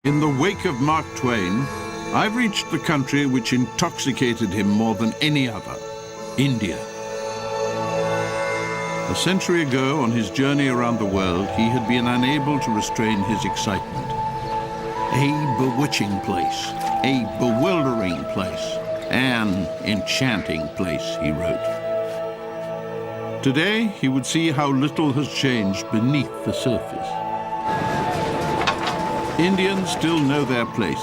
In the wake of Mark Twain, I've reached the country which intoxicated him more than any other, India. A century ago, on his journey around the world, he had been unable to restrain his excitement. A bewitching place, a bewildering place, an enchanting place, he wrote. Today, he would see how little has changed beneath the surface. Indians still know their place.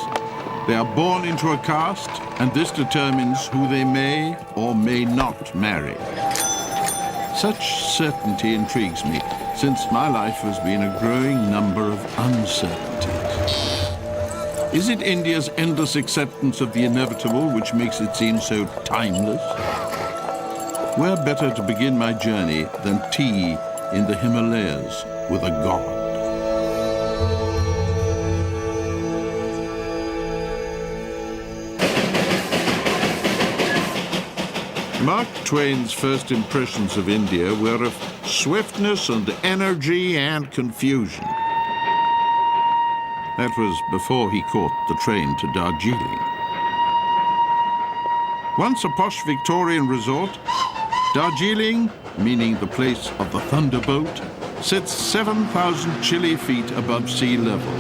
They are born into a caste, and this determines who they may or may not marry. Such certainty intrigues me, since my life has been a growing number of uncertainties. Is it India's endless acceptance of the inevitable which makes it seem so timeless? Where better to begin my journey than tea in the Himalayas with a god? Mark Twain's first impressions of India were of swiftness and energy and confusion. That was before he caught the train to Darjeeling. Once a posh Victorian resort, Darjeeling, meaning the place of the thunderbolt, sits 7,000 chilly feet above sea level.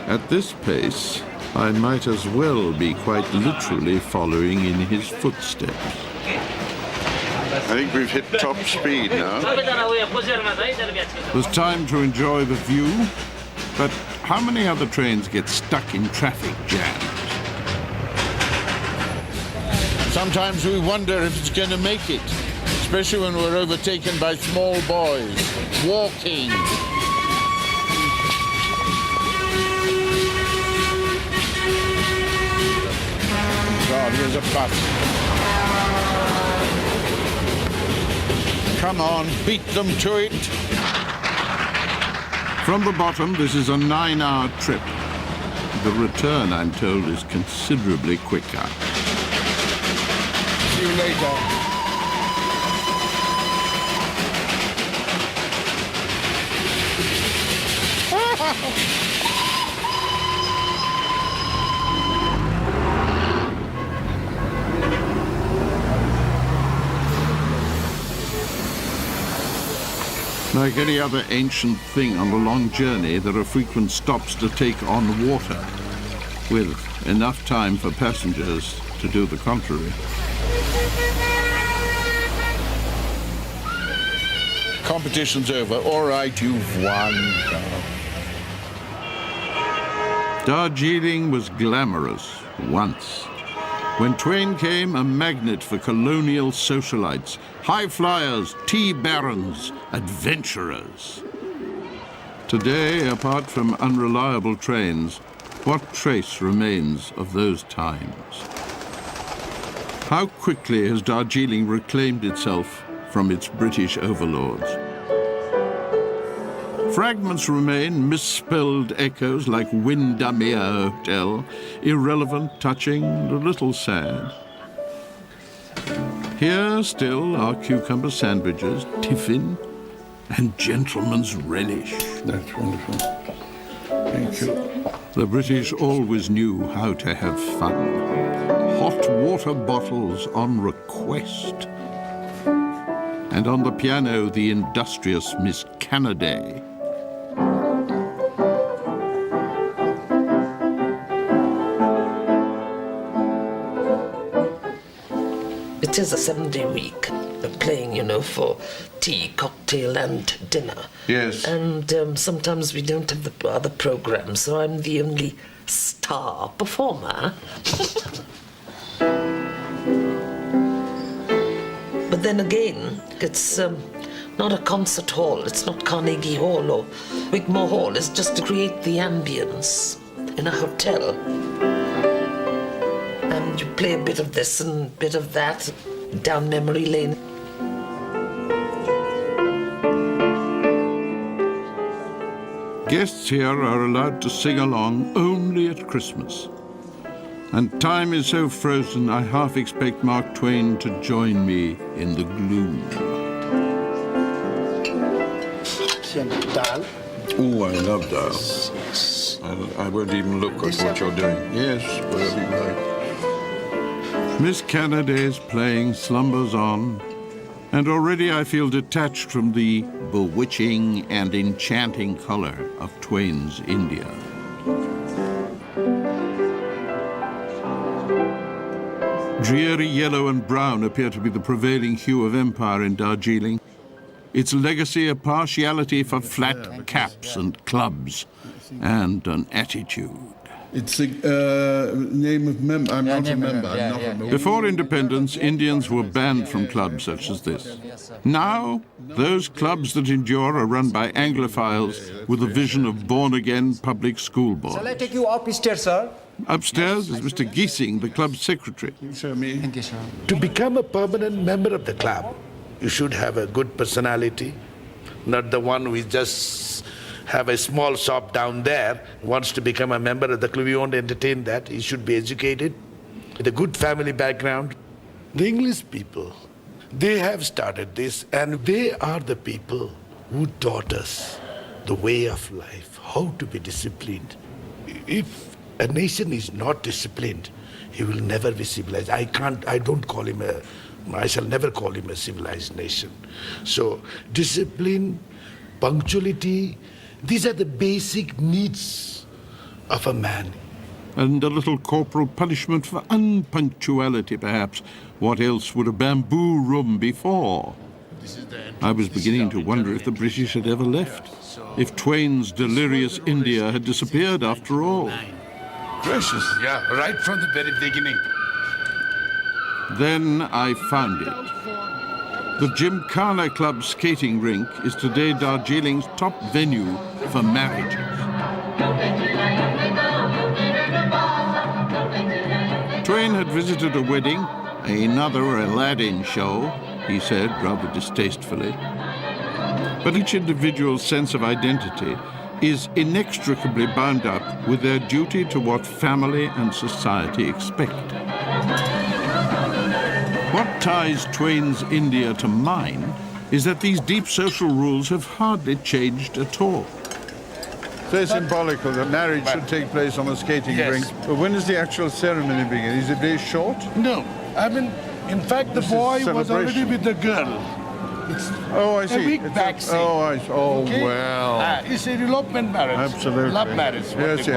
At this pace, I might as well be quite literally following in his footsteps. I think we've hit top speed now. It was time to enjoy the view, but how many other trains get stuck in traffic jams? Sometimes we wonder if it's going to make it, especially when we're overtaken by small boys, walking. God, here's a bus. Come on, beat them to it. From the bottom, this is a 9-hour trip. The return, I'm told, is considerably quicker. See you later. Like any other ancient thing on a long journey, there are frequent stops to take on water, with enough time for passengers to do the contrary. Competition's over. All right, you've won. Darjeeling was glamorous once. When Twain came, a magnet for colonial socialites, high flyers, tea barons, adventurers. Today, apart from unreliable trains, what trace remains of those times? How quickly has Darjeeling reclaimed itself from its British overlords? Fragments remain, misspelled echoes like Windermere Hotel, irrelevant, touching, a little sad. Here still are cucumber sandwiches, tiffin, and gentleman's relish. That's wonderful. Thank you. The British always knew how to have fun. Hot water bottles on request. And on the piano, the industrious Miss Cannaday. It is a 7-day week. We're playing, for tea, cocktail, and dinner. Yes. And sometimes we don't have the other programs, so I'm the only star performer. But then again, it's not a concert hall. It's not Carnegie Hall or Wigmore Hall. It's just to create the ambience in a hotel. And you play a bit of this and a bit of that down memory lane. Guests here are allowed to sing along only at Christmas. And time is so frozen, I half expect Mark Twain to join me in the gloom. Oh, I love that. I won't even look at what you're doing. Yes, whatever you like. Miss Kennedy's playing slumbers on, and already I feel detached from the bewitching and enchanting color of Twain's India. Dreary yellow and brown appear to be the prevailing hue of empire in Darjeeling. Its legacy a partiality for flat caps and clubs, and an attitude. It's a name of member. I'm not a member. Before independence, Indians were banned from clubs such as this. Now, those clubs that endure are run by Anglophiles with a vision of born-again public school boys. Shall I take you upstairs, sir? Upstairs is Mr. Giesing, the club secretary. Show me. Thank you, sir. To become a permanent member of the club, you should have a good personality, not the one who just have a small shop down there, wants to become a member of the club. You won't entertain that. He should be educated, with a good family background. The English people, they have started this, and they are the people who taught us the way of life, how to be disciplined. If a nation is not disciplined, he will never be civilized. I shall never call him a civilized nation. So discipline, punctuality, these are the basic needs of a man. And a little corporal punishment for unpunctuality, perhaps. What else would a bamboo room be for? I was beginning to wonder if the British had ever left, if Twain's delirious India had disappeared after all. Precious, yeah, right from the very beginning. Then I found it. The Gymkhana Club skating rink is today Darjeeling's top venue for marriages. Twain had visited a wedding, another Aladdin show, he said rather distastefully. But each individual's sense of identity is inextricably bound up with their duty to what family and society expect. What ties Twain's India to mine is that these deep social rules have hardly changed at all. So symbolical that marriage should take place on a skating rink. But when does the actual ceremony begin? Is it very short? No, I mean, in fact, the boy was already with the girl. Oh, I see. A week back. Okay. Well. It's a elopement marriage. Absolutely. Love marriage. Yes.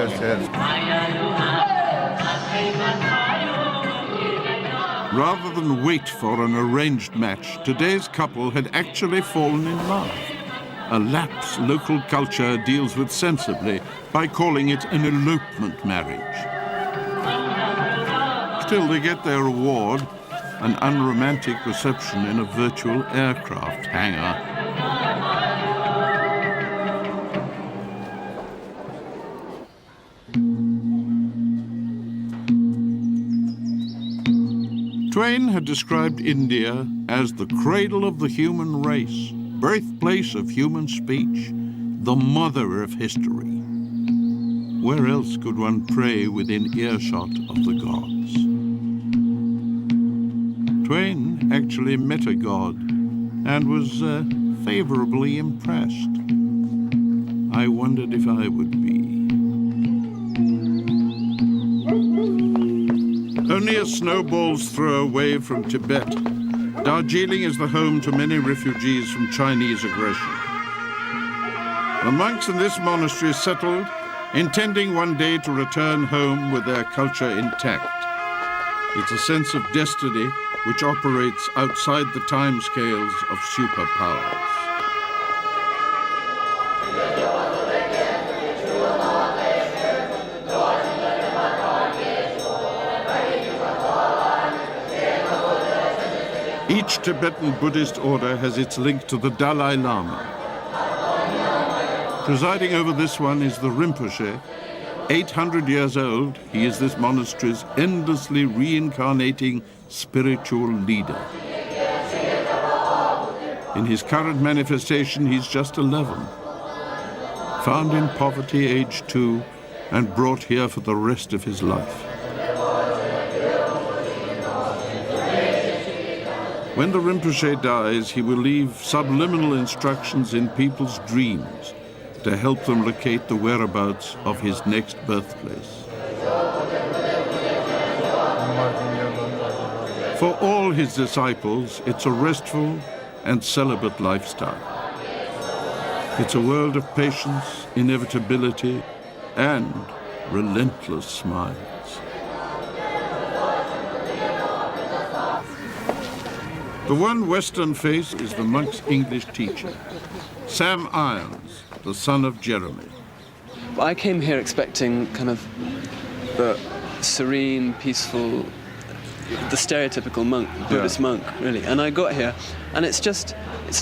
Rather than wait for an arranged match, today's couple had actually fallen in love. A lapse local culture deals with sensibly by calling it an elopement marriage. Still, they get their reward, an unromantic reception in a virtual aircraft hangar. Twain had described India as the cradle of the human race, birthplace of human speech, the mother of history. Where else could one pray within earshot of the gods? Twain actually met a god and was favorably impressed. I wondered if I would be. Only a snowball's throw away from Tibet, Darjeeling is the home to many refugees from Chinese aggression. The monks in this monastery settled, intending one day to return home with their culture intact. It's a sense of destiny which operates outside the timescales of superpowers. Each Tibetan Buddhist order has its link to the Dalai Lama. Presiding over this one is the Rinpoche. 800 years old, he is this monastery's endlessly reincarnating spiritual leader. In his current manifestation, he's just 11. Found in poverty, age 2, and brought here for the rest of his life. When the Rinpoche dies, he will leave subliminal instructions in people's dreams, to help them locate the whereabouts of his next birthplace. For all his disciples, it's a restful and celibate lifestyle. It's a world of patience, inevitability, and relentless smiles. The one western face is the monk's English teacher, Sam Irons, the son of Jeremy. I came here expecting kind of the serene, peaceful, the stereotypical monk, Buddhist monk, really. And I got here, and it's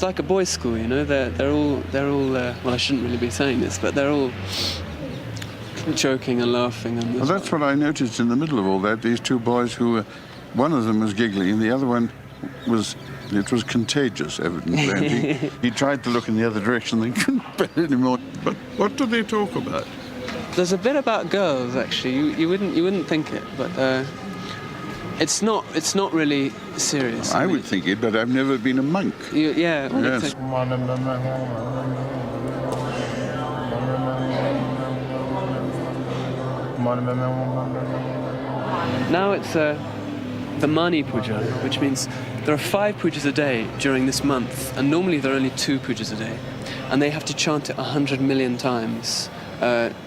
like a boys' school, you know. They're all. Well, I shouldn't really be saying this, but they're all joking and laughing. And well, that's what I noticed in the middle of all that. These two boys who were, one of them was giggling, and the other one was contagious, evidently. And he tried to look in the other direction, they couldn't bear it anymore. But what do they talk about? There's a bit about girls, actually. You wouldn't think it, but it's not really serious. I would think it, but I've never been a monk. Yeah. Yes. Now it's the Mani Puja, which means there are 5 pujas a day during this month, and normally there are only 2 pujas a day, and they have to chant it 100 million times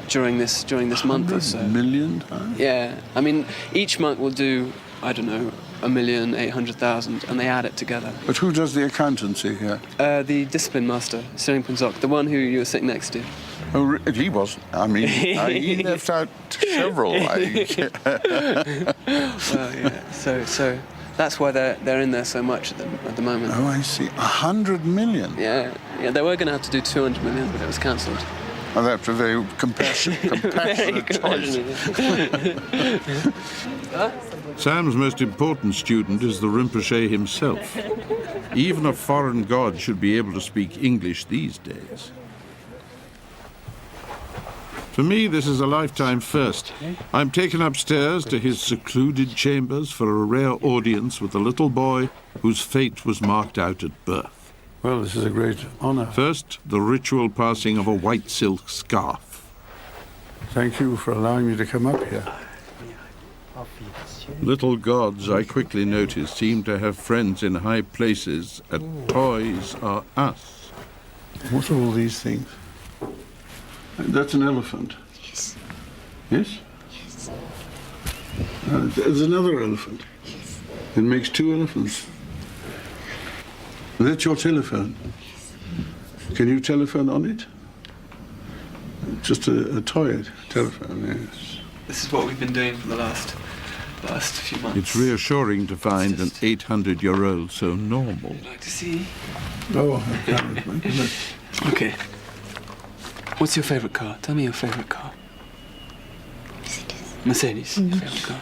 during this month or so. 100 million times? Yeah, I mean, each monk will do, I don't know, 1,800,000, and they add it together. But who does the accountancy here? The discipline master, Sering Punzok, the one who you were sitting next to. Oh, he wasn't. I mean, he left out several. Well, yeah. So that's why they're in there so much at the moment. Oh, I see. 100 million? Yeah. They were going to have to do 200 million, but it was cancelled. Oh, that's a very compassionate choice. Sam's most important student is the Rinpoche himself. Even a foreign god should be able to speak English these days. For me, this is a lifetime first. I'm taken upstairs to his secluded chambers for a rare audience with a little boy whose fate was marked out at birth. Well, this is a great honor. First, the ritual passing of a white silk scarf. Thank you for allowing me to come up here. Little gods, I quickly noticed, seem to have friends in high places, and toys are us. What are all these things? That's an elephant. Yes. Yes? Yes. There's another elephant. Yes. It makes 2 elephants. That's your telephone? Yes. Can you telephone on it? Just a toy telephone, yes. This is what we've been doing for the last few months. It's reassuring to find an 800-year-old so normal. Would you like to see? Oh, I can't remember. Okay. What's your favourite car? Tell me your favourite car. Mercedes. Mercedes, your favourite car.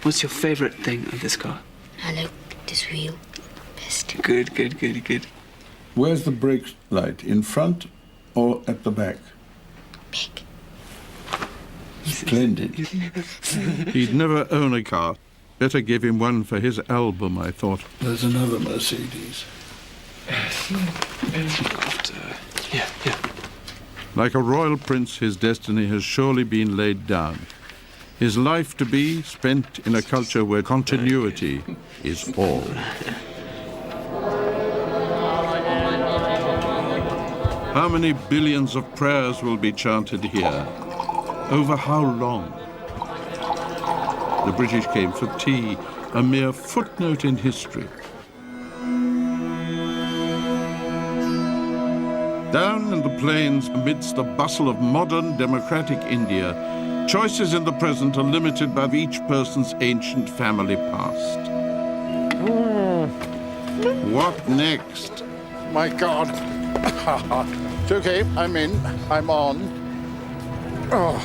What's your favourite thing of this car? I like this wheel best. Good. Where's the brake light? In front or at the back? Back. Splendid. He'd never own a car. Better give him one for his album, I thought. There's another Mercedes. Yeah. Like a royal prince, his destiny has surely been laid down. His life to be spent in a culture where continuity is all. How many billions of prayers will be chanted here? Over how long? The British came for tea, a mere footnote in history. Down in the plains, amidst the bustle of modern democratic India, choices in the present are limited by each person's ancient family past. What next? My God. It's okay, I'm in. I'm on. Oh,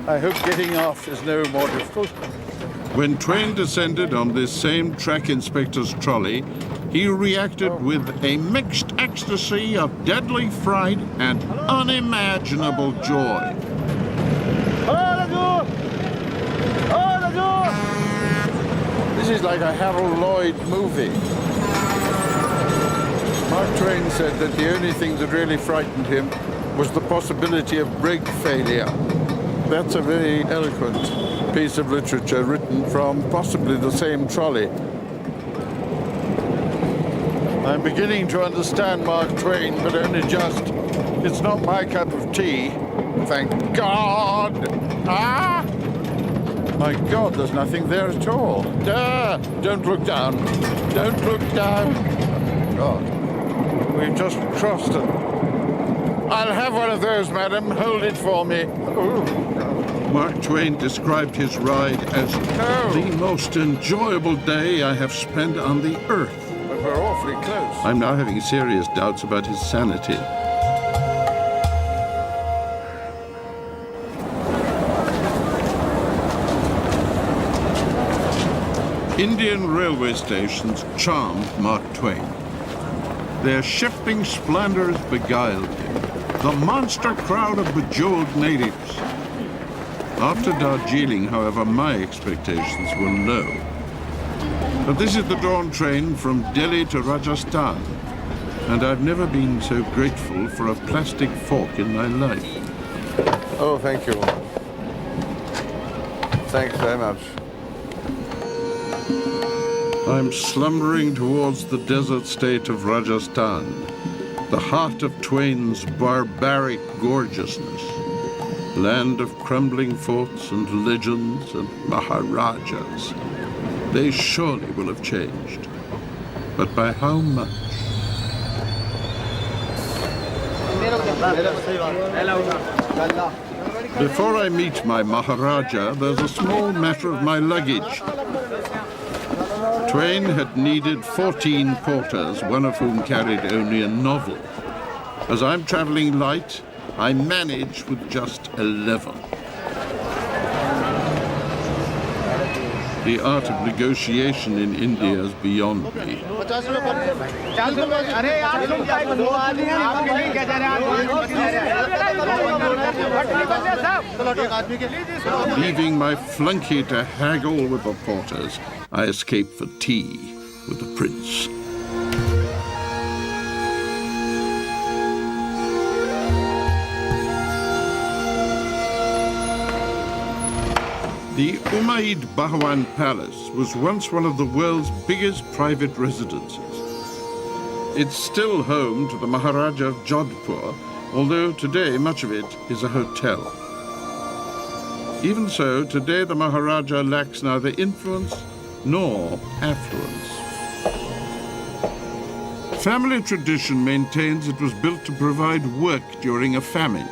I hope getting off is no more difficult. When Twain descended on this same track inspector's trolley, he reacted with a mixed ecstasy of deadly fright and unimaginable joy. This is like a Harold Lloyd movie. Mark Twain said that the only thing that really frightened him was the possibility of brake failure. That's a very eloquent piece of literature written from possibly the same trolley. I'm beginning to understand Mark Twain, but only just. It's not my cup of tea. Thank God! Ah! My God, there's nothing there at all. Ah! Don't look down. Don't look down. God. We've just crossed it. I'll have one of those, madam. Hold it for me. Ooh. Mark Twain described his ride as the most enjoyable day I have spent on the earth. But we're awfully close. I'm now having serious doubts about his sanity. Indian railway stations charmed Mark Twain. Their shifting splendors beguiled him. The monster crowd of bejeweled natives. After Darjeeling, however, my expectations were low. But this is the dawn train from Delhi to Rajasthan, and I've never been so grateful for a plastic fork in my life. Oh, thank you. Thanks very much. I'm slumbering towards the desert state of Rajasthan, the heart of Twain's barbaric gorgeousness, land of crumbling forts and legends and maharajas. They surely will have changed, but by how much? Before I meet my maharaja, there's a small matter of my luggage. Twain had needed 14 porters, one of whom carried only a novel. As I'm traveling light, I manage with just 11. The art of negotiation in India is beyond me. Leaving my flunky to haggle with the porters, I escape for tea with the prince. The Umayyad Bahwan Palace was once one of the world's biggest private residences. It's still home to the Maharaja of Jodhpur, although today much of it is a hotel. Even so, today the Maharaja lacks neither influence nor affluence. Family tradition maintains it was built to provide work during a famine,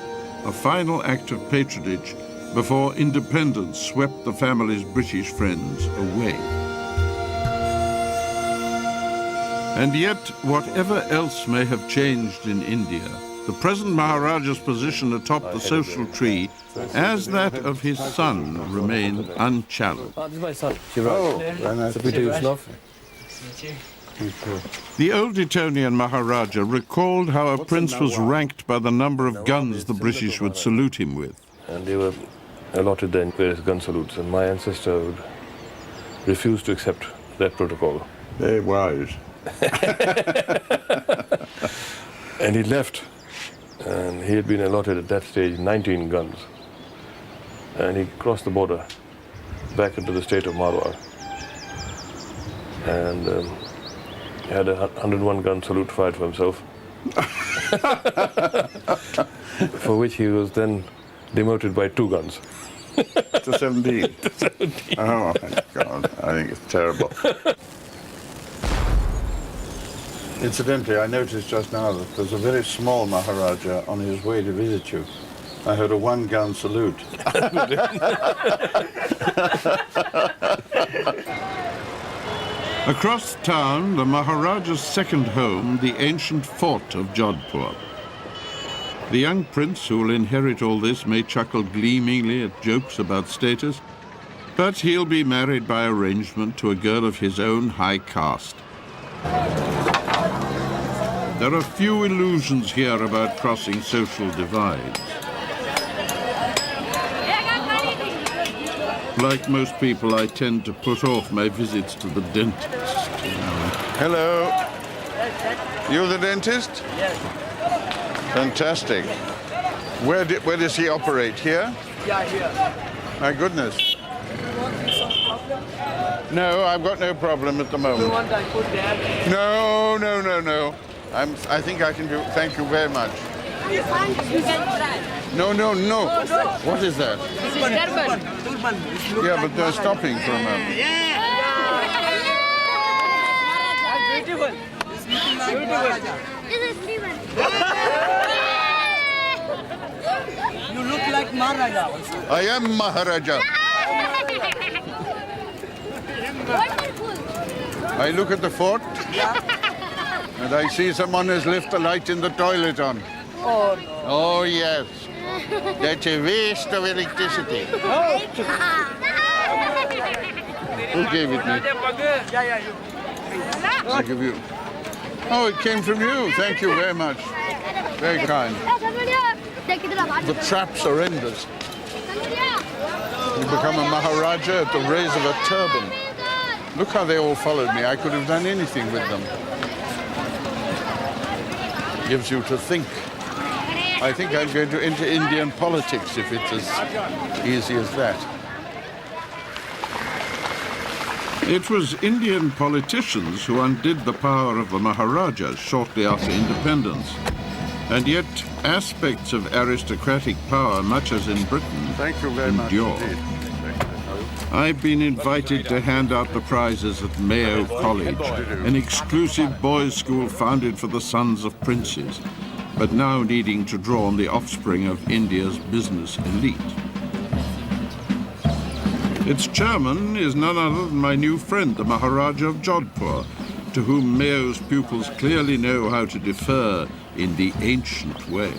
a final act of patronage before independence swept the family's British friends away. And yet, whatever else may have changed in India, the present Maharaja's position atop the social tree, as that of his son, remained unchallenged. Oh, very nice. Peter Ustinov. The old Etonian Maharaja recalled how a prince was ranked by the number of guns the British would salute him with. And they were allotted then various gun salutes, and my ancestor would refuse to accept that protocol. Very wise. And he left, and he had been allotted at that stage 19 guns. And he crossed the border back into the state of Marwar, and had a 101 gun salute fired for himself, for which he was then demoted by 2 guns. To 17. To 17. Oh, my God. I think it's terrible. Incidentally, I noticed just now that there's a very small Maharaja on his way to visit you. I heard a 1-gun salute. Across town, the Maharaja's second home, the ancient fort of Jodhpur. The young prince who will inherit all this may chuckle gleamingly at jokes about status, but he'll be married by arrangement to a girl of his own high caste. There are few illusions here about crossing social divides. Like most people, I tend to put off my visits to the dentist. Hello. You the dentist? Yes. Fantastic. Where does he operate? Here? Yeah, here. My goodness. No, I've got no problem at the You moment. want I put there? No, no, no, no. I think I can do. Thank you very much. You can try. No, no, no. What is that? This is turban. Yeah, but they're stopping for a moment. That's beautiful. Beautiful. You look like Maharaja also. I am Maharaja. I look at the fort and I see someone has left the light in the toilet on. Oh, no. Oh, yes. That's a waste of electricity. Who gave it me? Yeah, you. I give you. Oh, it came from you. Thank you very much. Very kind. The traps are endless. You become a Maharaja at the raise of a turban. Look how they all followed me. I could have done anything with them. Gives you to think. I think I'm going to enter Indian politics if it's as easy as that. It was Indian politicians who undid the power of the Maharajas shortly after independence. And yet, aspects of aristocratic power, much as in Britain, Thank you very much endure. indeed. I've been invited to hand out the prizes at Mayo College, an exclusive boys' school founded for the sons of princes, but now needing to draw on the offspring of India's business elite. Its chairman is none other than my new friend, the Maharaja of Jodhpur, to whom Mayo's pupils clearly know how to defer in the ancient way.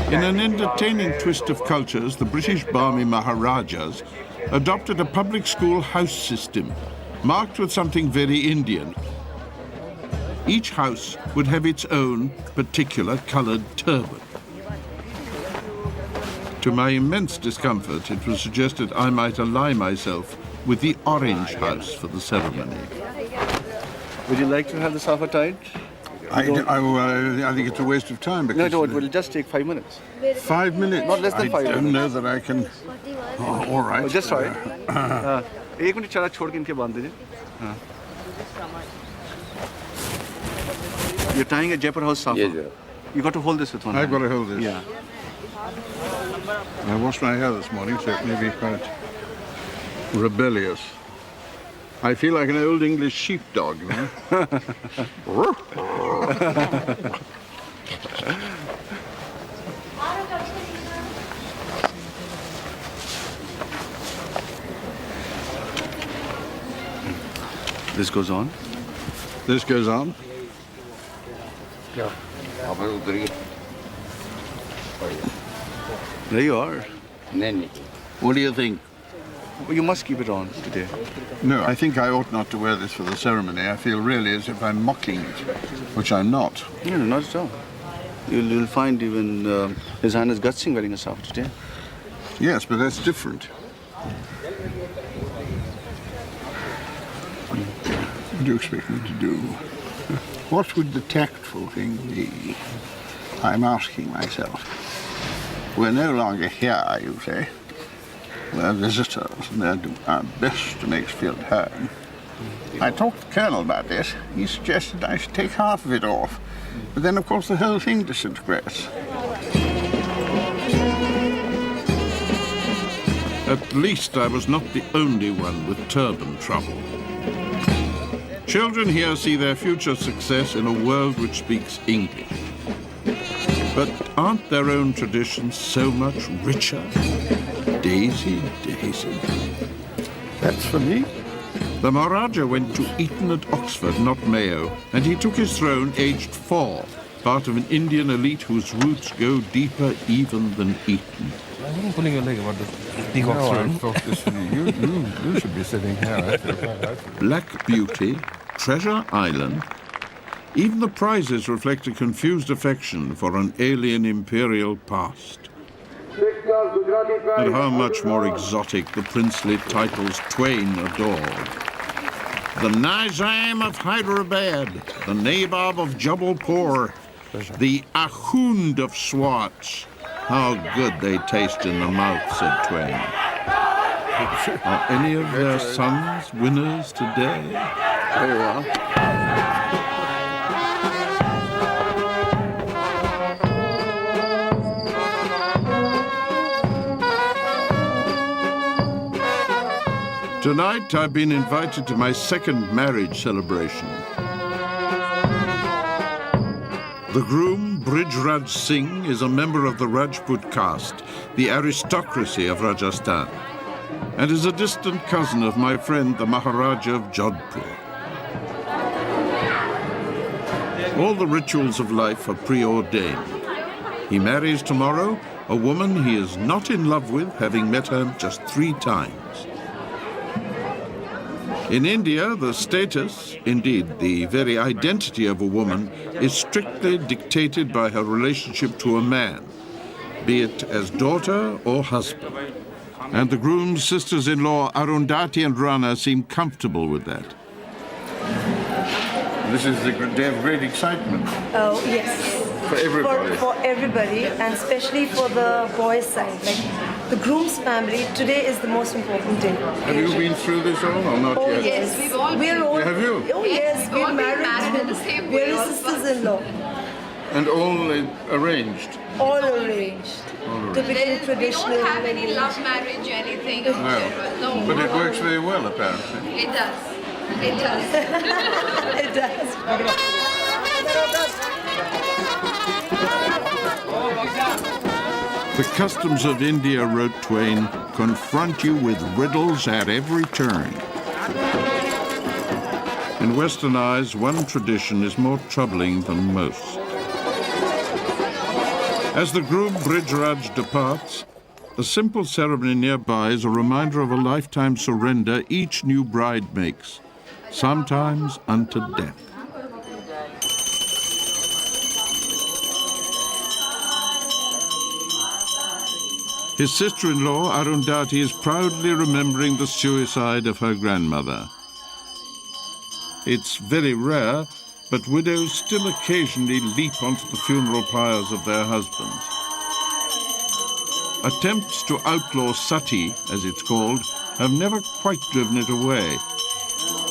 In an entertaining twist of cultures, the British Barmy Maharajas adopted a public school house system, marked with something very Indian. Each house would have its own particular coloured turban. To my immense discomfort, it was suggested I might ally myself with the orange house for the ceremony. Would you like to have the safa tied? I think it's a waste of time because... No, it will just take 5 minutes. 5 minutes? Not less than 5 minutes. I don't know that I can... Oh, all right. Oh, just try it. 1 minute चला छोड़ के इनके बांध दीजिए. You're tying a Jaipur house safa. Yes, sir. You got to hold this with one I've hand. got to hold this. Yeah. I washed my hair this morning, so it may be quite rebellious. I feel like an old English sheepdog, you know? This goes on. This goes on. There you are. What do you think? Well, you must keep it on today. No, I think I ought not to wear this for the ceremony. I feel really as if I'm mocking it, which I'm not. No, not at all. You'll find even His Highness Gut Singh wearing a safa today. Yes, but that's different. What do you expect me to do? What would the tactful thing be? I'm asking myself. We're no longer here, you say. We're visitors, and they'll do our best to make us feel at home. I talked to the Colonel about this. He suggested I should take half of it off. But then, of course, the whole thing disintegrates. At least I was not the only one with turban trouble. Children here see their future success in a world which speaks English. But aren't their own traditions so much richer? Daisy, Daisy. That's for me? The Maharaja went to Eton at Oxford, not Mayo, and he took his throne aged 4, part of an Indian elite whose roots go deeper even than Eton. I wasn't pulling your leg about the peacock throne. I thought this you should be sitting here. Black Beauty, Treasure Island. Even the prizes reflect a confused affection for an alien imperial past. And how much more exotic the princely titles Twain adored. The Nizam of Hyderabad, the Nabob of Jabalpur, the Ahund of Swats. How good they taste in the mouth, said Twain. Are any of their sons winners today? Very well. Tonight, I've been invited to my second marriage celebration. The groom, Brijraj Singh, is a member of the Rajput caste, the aristocracy of Rajasthan, and is a distant cousin of my friend, the Maharaja of Jodhpur. All the rituals of life are preordained. He marries tomorrow a woman he is not in love with, having met her just 3 times. In India, the status, indeed the very identity of a woman, is strictly dictated by her relationship to a man, be it as daughter or husband. And the groom's sisters-in-law, Arundhati and Rana, seem comfortable with that. This is the day of great excitement. Oh, yes. For everybody. For everybody, and especially for the boys' side. Like the groom's family, today is the most important day. Have you been through this all or not yet? Yes, we've all been. Have you? Oh, yes, we're married in the same way. We're sisters-in-law. And all arranged? All arranged. Typically traditional. We don't have any love marriage or anything. No. But it works very well, apparently. It does. It does. It does. The customs of India, wrote Twain, confront you with riddles at every turn. In Western eyes, one tradition is more troubling than most. As the groom Brijraj departs, a simple ceremony nearby is a reminder of a lifetime surrender each new bride makes, sometimes unto death. His sister-in-law, Arundhati, is proudly remembering the suicide of her grandmother. It's very rare, but widows still occasionally leap onto the funeral pyres of their husbands. Attempts to outlaw sati, as it's called, have never quite driven it away.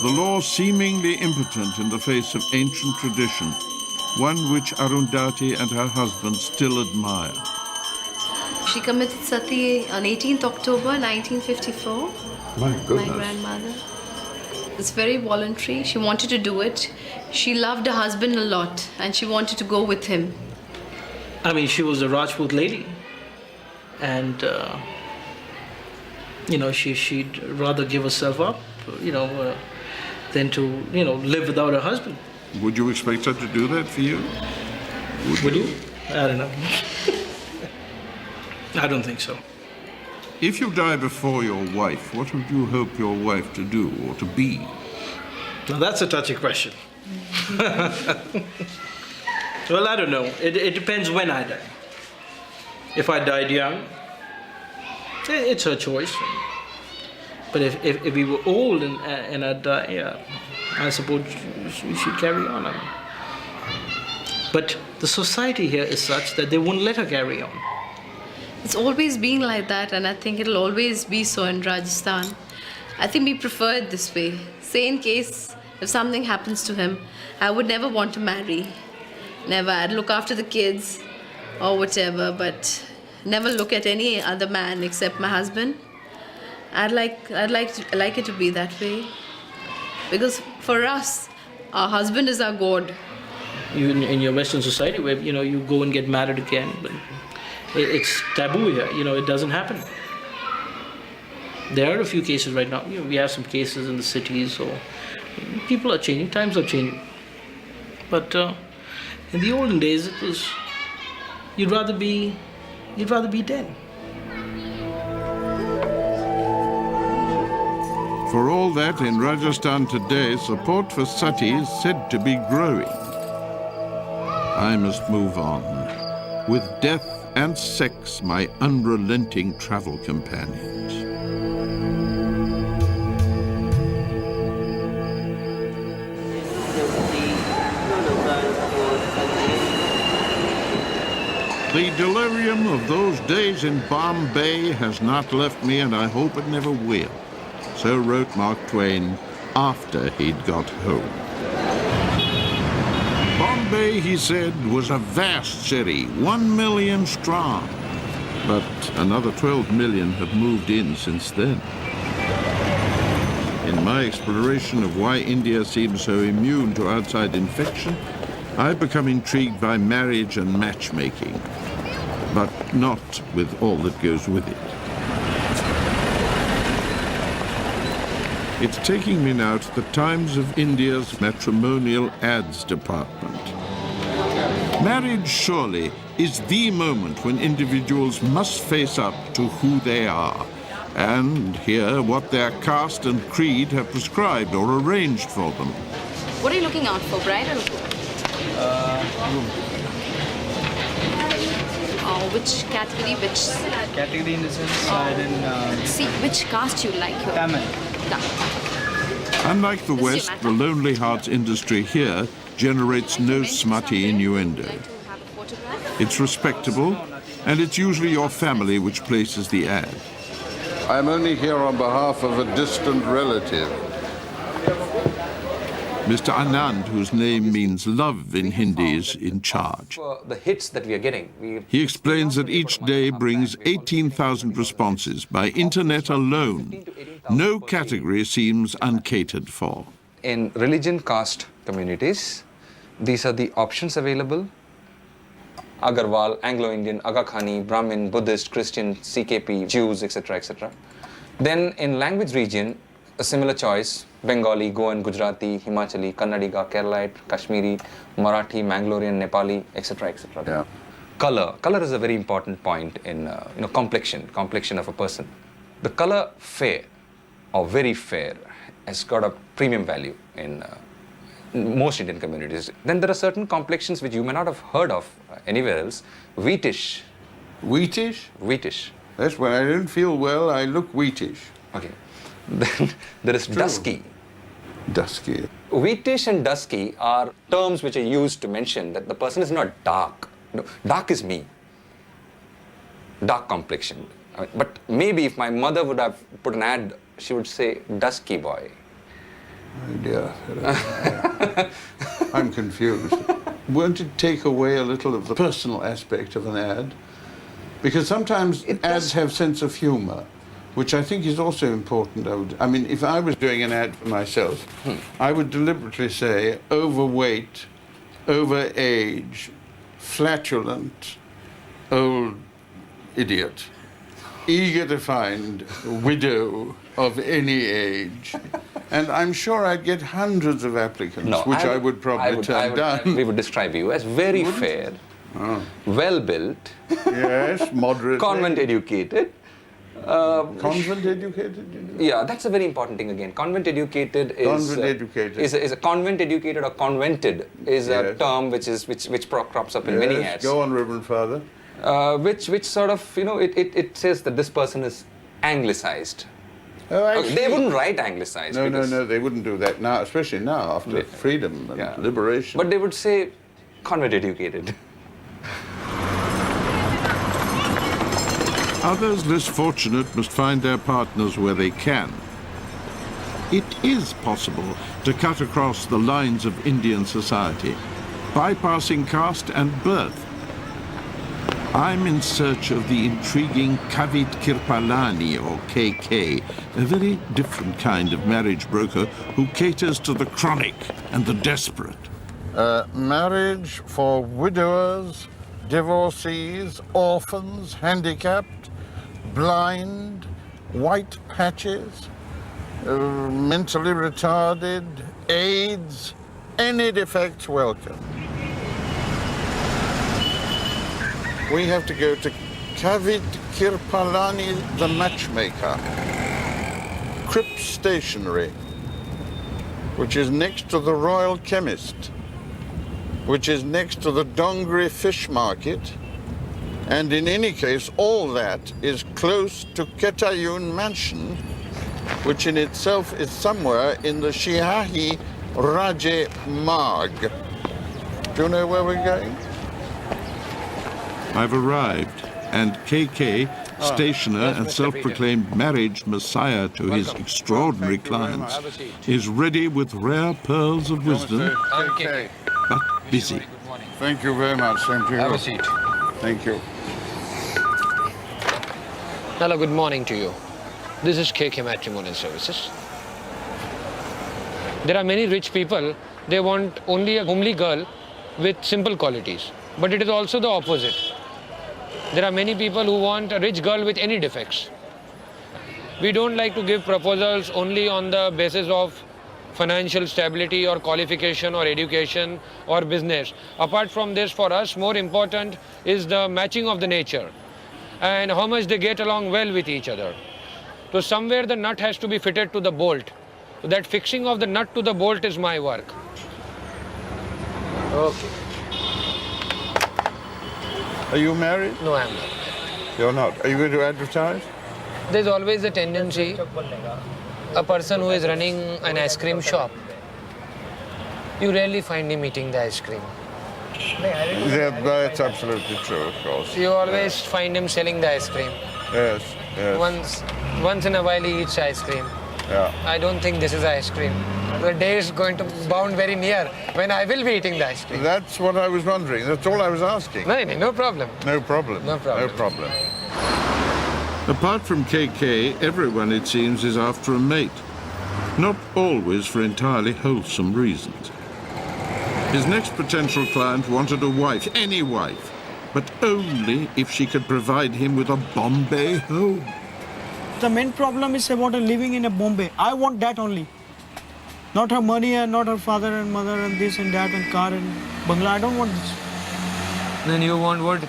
The law seemingly impotent in the face of ancient tradition, one which Arundhati and her husband still admire. She committed sati on 18th October 1954. My goodness. My grandmother. It's very voluntary. She wanted to do it. She loved her husband a lot and she wanted to go with him. I mean, she was a Rajput lady. And, she'd rather give herself up, than to, live without her husband. Would you expect her to do that for you? Would you? I don't know. I don't think so. If you die before your wife, what would you hope your wife to do or to be? Now that's a touchy question. Well, I don't know. It depends when I die. If I died young, it's her choice. But if we were old and I'd die, I suppose we should carry on. But the society here is such that they won't let her carry on. It's always been like that, and I think it'll always be so in Rajasthan. I think we prefer it this way. Say in case if something happens to him, I would never want to marry. Never. I'd look after the kids or whatever, but never look at any other man except my husband. I'd like it to be that way. Because for us, our husband is our God. Even in your Western society where, you go and get married again, but it's taboo here, it doesn't happen. There are a few cases right now. We have some cases in the cities, so people are changing, times are changing. But in the olden days, it was, you'd rather be dead. For all that, in Rajasthan today, support for sati is said to be growing. I must move on. With death and sex, my unrelenting travel companions. The delirium of those days in Bombay has not left me, and I hope it never will. So wrote Mark Twain after he'd got home. Bombay, he said, was a vast city, 1 million strong. But another 12 million have moved in since then. In my exploration of why India seems so immune to outside infection, I've become intrigued by marriage and matchmaking, but not with all that goes with it. It's taking me now to the Times of India's matrimonial ads department. Marriage, surely, is the moment when individuals must face up to who they are and hear what their caste and creed have prescribed or arranged for them. What are you looking out for, bride or which category, Category in the sense I didn't... see, which caste you like here? Tamil. Unlike the West, the Lonely Hearts industry here generates no smutty innuendo. It's respectable, and it's usually your family which places the ad. I'm only here on behalf of a distant relative. Mr. Anand, whose name means love in Hindi, is in charge. The hits that we are getting. He explains that each day brings 18,000 responses by internet alone. No category seems uncatered for. In religion caste communities, these are the options available. Agarwal, Anglo-Indian, Aga Khani, Brahmin, Buddhist, Christian, CKP, Jews, etc., etc. Then in language region, a similar choice: Bengali, Goan, Gujarati, Himachali, Kannadiga, Keralite, Kashmiri, Marathi, Mangalorean, Nepali, etc., etc. Yeah. Color is a very important point in complexion of a person. The color fair or very fair has got a premium value in most Indian communities. Then there are certain complexions which you may not have heard of anywhere else. Wheatish. Wheatish? Wheatish. That's when I don't feel well, I look wheatish. Okay. Then there is dusky. Dusky. Wheatish and dusky are terms which are used to mention that the person is not dark. No, dark is me. Dark complexion. But maybe if my mother would have put an ad, she would say dusky boy. Oh dear. I'm confused. Won't it take away a little of the personal aspect of an ad? Because sometimes ads have sense of humor, which I think is also important. I mean, if I was doing an ad for myself, I would deliberately say overweight, overage, flatulent, old idiot, eager to find a widow of any age. And I'm sure I'd get hundreds of applicants, which I would probably turn down. We would describe you as very fair, well-built, yes, moderate, convent educated. Convent educated? Yeah, that's a very important thing again. Convent educated is a convent educated or convented is a term which crops up in many ads. Go on, Reverend Father. Which sort of, it says that this person is anglicized. Oh, actually, they wouldn't write anglicized. No, they wouldn't do that now, especially now after freedom and liberation. But they would say convent educated. Others less fortunate must find their partners where they can. It is possible to cut across the lines of Indian society, bypassing caste and birth. I'm in search of the intriguing Kavit Kirpalani, or KK, a very different kind of marriage broker who caters to the chronic and the desperate. Marriage for widowers, divorcees, orphans, handicapped, blind, white patches, mentally retarded, AIDS, any defects welcome. We have to go to Kavit Kirpalani, the matchmaker. Cripps Stationery, which is next to the Royal Chemist, which is next to the Dongri Fish Market, and in any case, all that is close to Ketayun Mansion, which in itself is somewhere in the Shihahi Raje Marg. Do you know where we're going? I've arrived, and KK, stationer and self-proclaimed marriage messiah to his extraordinary clients, is ready with rare pearls of wisdom, but busy. Thank you very much. Same to you. Have a seat. Thank you. Hello, good morning to you. This is KK Matrimonial Services. There are many rich people, they want only a homely girl with simple qualities. But it is also the opposite. There are many people who want a rich girl with any defects. We don't like to give proposals only on the basis of financial stability or qualification or education or business. Apart from this, for us, more important is the matching of the nature and how much they get along well with each other. So somewhere the nut has to be fitted to the bolt. So that fixing of the nut to the bolt is my work. Okay. Are you married? No, I am not. You're not. Are you going to advertise? There's always a tendency, a person who is running an ice cream shop, you rarely find him eating the ice cream. Yeah, that's absolutely true, of course. You always find him selling the ice cream. Yes, yes. Once in a while he eats ice cream. Yeah. I don't think this is ice cream. The day is going to bound very near when I will be eating the ice cream. That's what I was wondering. That's all I was asking. No problem. No problem. No problem. No problem. Apart from KK, everyone, it seems, is after a mate. Not always for entirely wholesome reasons. His next potential client wanted a wife, any wife, but only if she could provide him with a Bombay home. The main problem is about living in a Bombay. I want that only. Not her money and not her father and mother and this and that and car and bungalow. I don't want this. Then you want what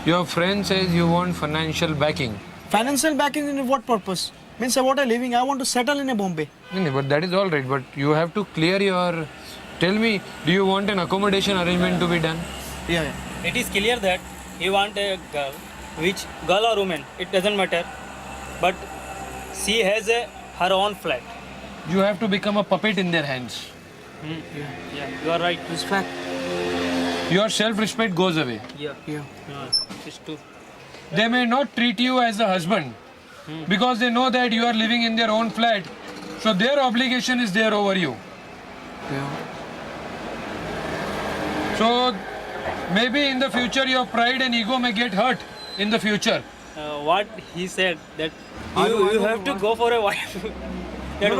your friend says, you want financial backing. Financial backing in what purpose? Means about a living. I want to settle in a Bombay. No, but that is all right. But you have to clear your... Tell me, do you want an accommodation arrangement to be done? Yeah. It is clear that you want a girl, which girl or woman, it doesn't matter. But she has her own flat. You have to become a puppet in their hands. Yeah, you are right. Respect. Your self-respect goes away. Yeah. It's true. They may not treat you as a husband because they know that you are living in their own flat. So their obligation is there over you. Yeah. So maybe in the future your pride and ego may get hurt in the future. What he said that you have to go for a wife. Your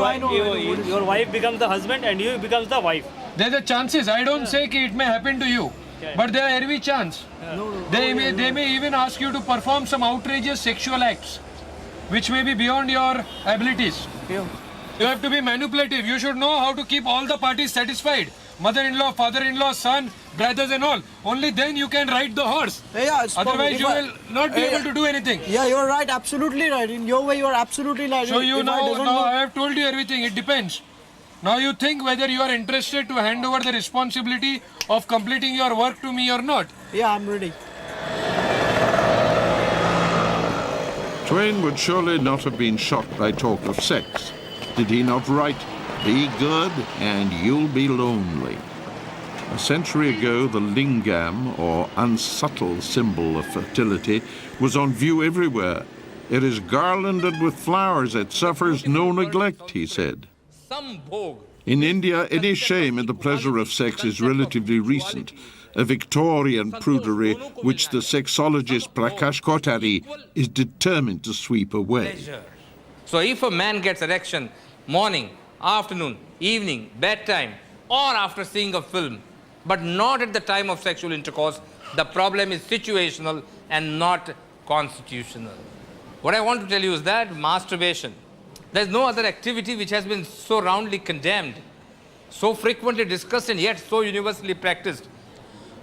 wife becomes the husband and you becomes the wife. There are chances. I don't say it may happen to you, but there are every chance. They may even ask you to perform some outrageous sexual acts, which may be beyond your abilities. You have to be manipulative. You should know how to keep all the parties satisfied. Mother-in-law, father-in-law, son, brothers and all. Only then you can ride the horse. Yeah, otherwise you will not be able to do anything. Yeah, you're right. Absolutely right. In your way, you're absolutely right. So you know, now I have told you everything. It depends. Now you think whether you are interested to hand over the responsibility of completing your work to me or not. Yeah, I'm ready. Twain would surely not have been shocked by talk of sex. Did he not write, "Be good and you'll be lonely"? A century ago, the lingam, or unsubtle symbol of fertility, was on view everywhere. It is garlanded with flowers, it suffers no neglect, he said. In India, any shame in the pleasure of sex is relatively recent, a Victorian prudery which the sexologist Prakash Kothari is determined to sweep away. So if a man gets erection morning, afternoon, evening, bedtime, or after seeing a film, but not at the time of sexual intercourse, the problem is situational and not constitutional. What I want to tell you is that masturbation, there is no other activity which has been so roundly condemned, so frequently discussed and yet so universally practiced.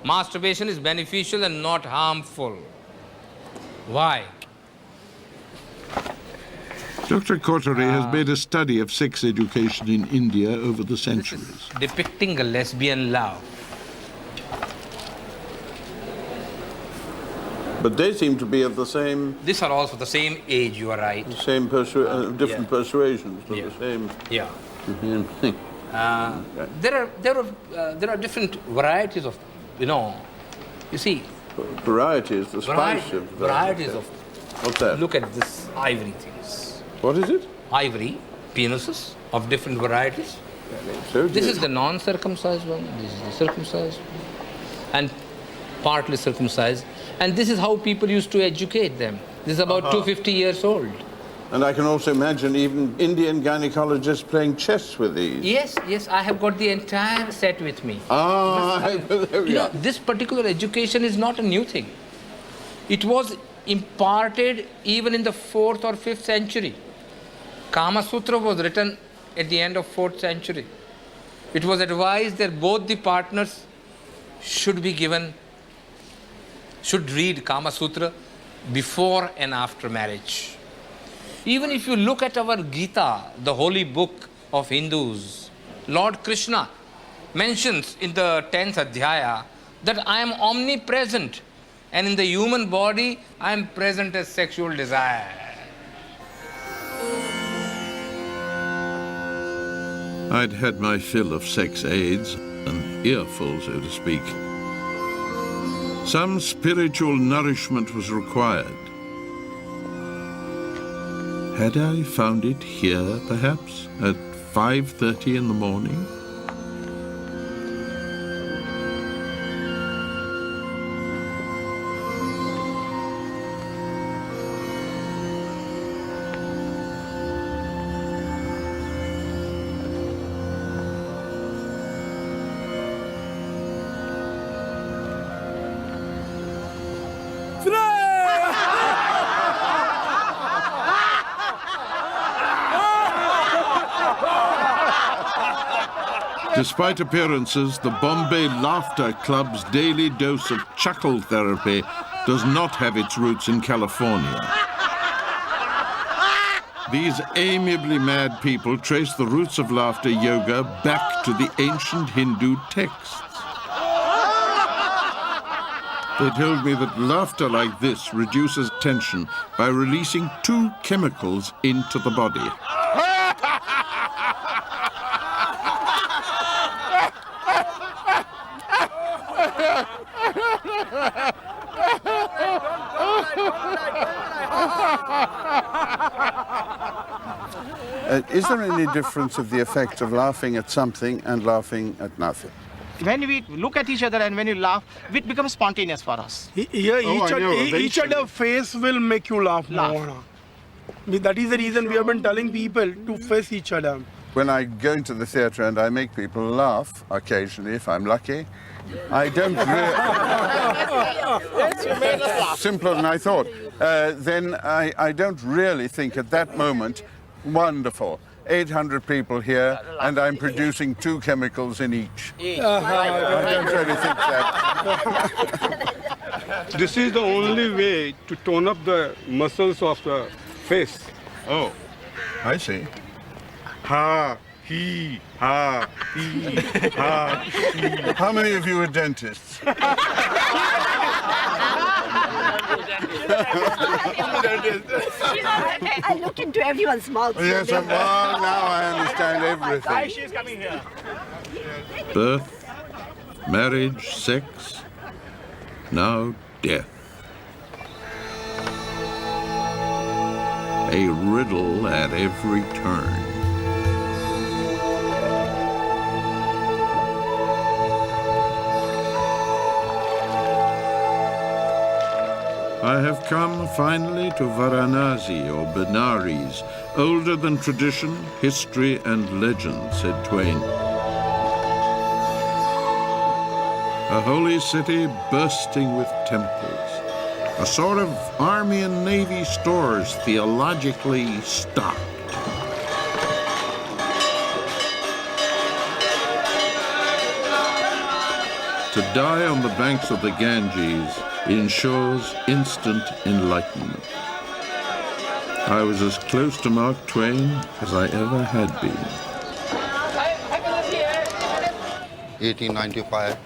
Masturbation is beneficial and not harmful. Why? Dr. Kothari has made a study of sex education in India over the centuries. Depicting a lesbian love. But they seem to be of the same... These are also the same age, you are right. The same different persuasions, but the same... Yeah. thing. There are different varieties of, you see, Varieties, the spice of... Varieties of... What's that? Look at this ivory things. What is it? Ivory, penises of different varieties. So This is the non-circumcised one, this is the circumcised one, and partly circumcised. And this is how people used to educate them. This is about 250 years old. And I can also imagine even Indian gynecologists playing chess with these. Yes, yes, I have got the entire set with me. There we are. This particular education is not a new thing. It was imparted even in the 4th or 5th century. Kama Sutra was written at the end of 4th century. It was advised that both the partners should read Kama Sutra before and after marriage. Even if you look at our Gita, the holy book of Hindus, Lord Krishna mentions in the 10th Adhyaya that I am omnipresent, and in the human body I am present as sexual desire. I'd had my fill of sex aids, an earful, so to speak. Some spiritual nourishment was required. Had I found it here, perhaps, at 5:30 in the morning? Despite appearances, the Bombay Laughter Club's daily dose of chuckle therapy does not have its roots in California. These amiably mad people trace the roots of laughter yoga back to the ancient Hindu texts. They told me that laughter like this reduces tension by releasing 2 chemicals into the body. Is there any difference of the effect of laughing at something and laughing at nothing? When we look at each other and when you laugh, it becomes spontaneous for us. Yeah, each other face will make you laugh more. That is the reason we have been telling people to face each other. When I go into the theatre and I make people laugh, occasionally, if I'm lucky, I don't really... Simpler than I thought. Then I don't really think at that moment, wonderful, 800 people here, and I'm producing 2 chemicals in each. I don't really think that. This is the only way to tone up the muscles of the face. Oh, I see. Ha, he, ha, he, ha, he. How many of you are dentists? I looked into everyone's mouth. Yes, well, now I understand everything. Why she is coming here? Birth, marriage, sex, now death. A riddle at every turn. I have come finally to Varanasi, or Benares, older than tradition, history, and legend, said Twain. A holy city bursting with temples, a sort of army and navy stores theologically stocked. To die on the banks of the Ganges ensures instant enlightenment. I was as close to Mark Twain as I ever had been. 1895,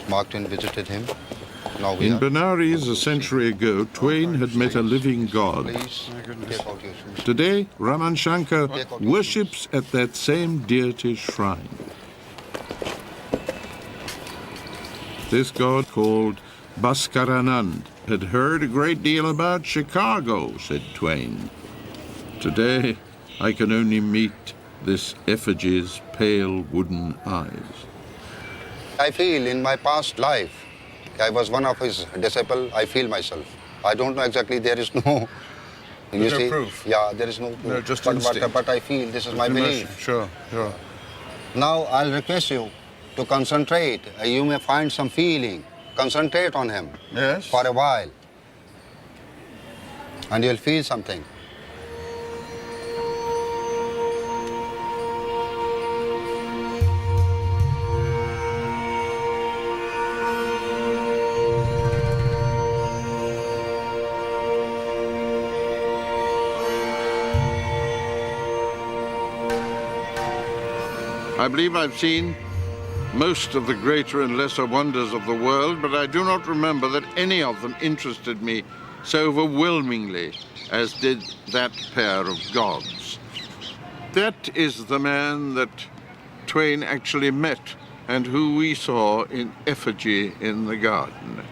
Mark Twain visited him. Now we In are. Benares a century ago, Twain had met a living God. Today, Raman Shankar worships at that same deity's shrine. This God, called Bhaskarananda had heard a great deal about Chicago, said Twain. Today, I can only meet this effigy's pale wooden eyes. I feel in my past life, I was one of his disciples. I feel myself. I don't know exactly, there is no... There's no proof. Yeah, there is no proof. No, just but I feel this is my belief. Sure, sure. Now I'll request you to concentrate. You may find some feeling. Concentrate on him. Yes. For a while. And you'll feel something. I believe I've seen most of the greater and lesser wonders of the world, but I do not remember that any of them interested me so overwhelmingly as did that pair of gods. That is the man that Twain actually met and who we saw in effigy in the garden.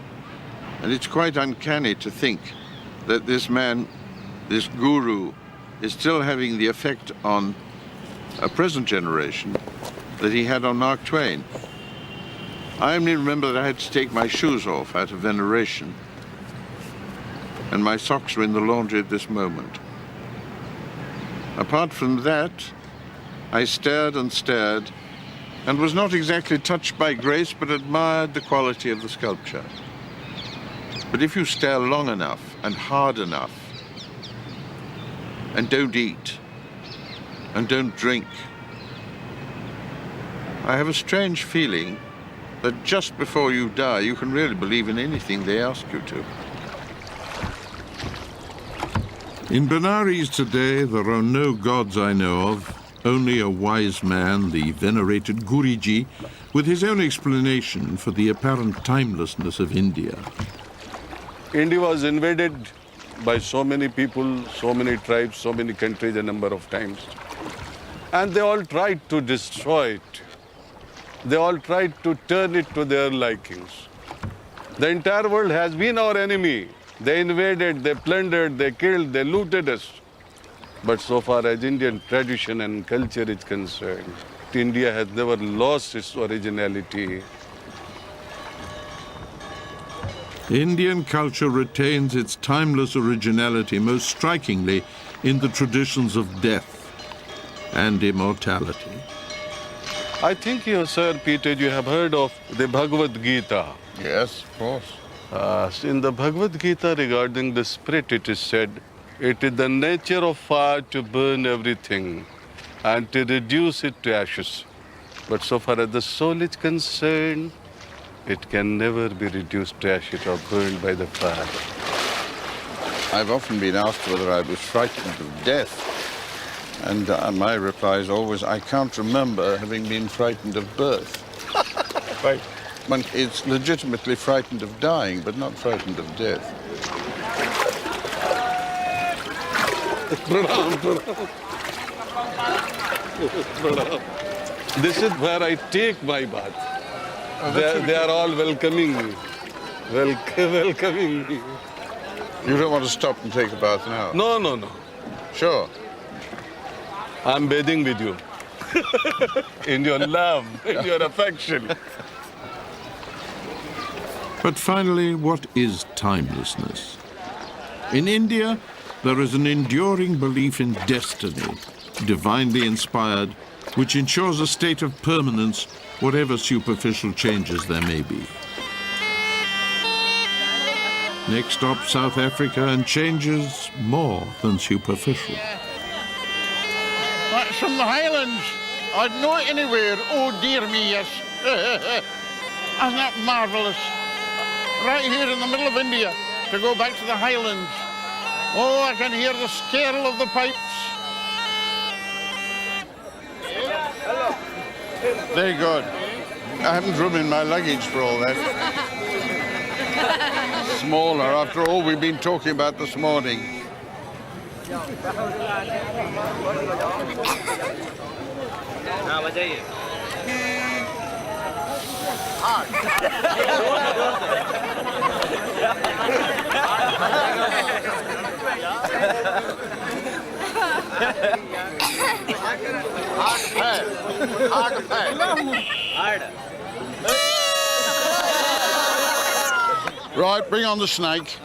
And it's quite uncanny to think that this man, this guru, is still having the effect on a present generation that he had on Mark Twain. I only remember that I had to take my shoes off out of veneration, and my socks are in the laundry at this moment. Apart from that, I stared and stared, and was not exactly touched by grace, but admired the quality of the sculpture. But if you stare long enough and hard enough, and don't eat, and don't drink, I have a strange feeling that just before you die, you can really believe in anything they ask you to. In Benares today, there are no gods I know of, only a wise man, the venerated Guriji, with his own explanation for the apparent timelessness of India. India was invaded by so many people, so many tribes, so many countries a number of times. And they all tried to destroy it. They all tried to turn it to their likings. The entire world has been our enemy. They invaded, they plundered, they killed, they looted us. But so far as Indian tradition and culture is concerned, India has never lost its originality. Indian culture retains its timeless originality most strikingly in the traditions of death and immortality. I think you, Sir Peter, you have heard of the Bhagavad Gita. Yes, of course. In the Bhagavad Gita regarding the spirit, it is said, it is the nature of fire to burn everything and to reduce it to ashes. But so far as the soul is concerned, it can never be reduced to ashes or burned by the fire. I've often been asked whether I was frightened of death. And my reply is always, I can't remember having been frightened of birth. Right. One is legitimately frightened of dying, but not frightened of death. This is where I take my bath. They are all welcoming me. Welcoming me. You don't want to stop and take a bath now? No, no, no. Sure. I'm bathing with you. In your love, in your affection. But finally, what is timelessness? In India, there is an enduring belief in destiny, divinely inspired, which ensures a state of permanence, whatever superficial changes there may be. Next stop, South Africa, and changes more than superficial. That's from the Highlands. I'd know it anywhere. Oh, dear me, yes. Isn't that marvellous? Right here in the middle of India, to go back to the Highlands. Oh, I can hear the skirl of the pipes. Very good. I haven't room in my luggage for all that. Smaller, after all we've been talking about this morning. Right, bring on the snake.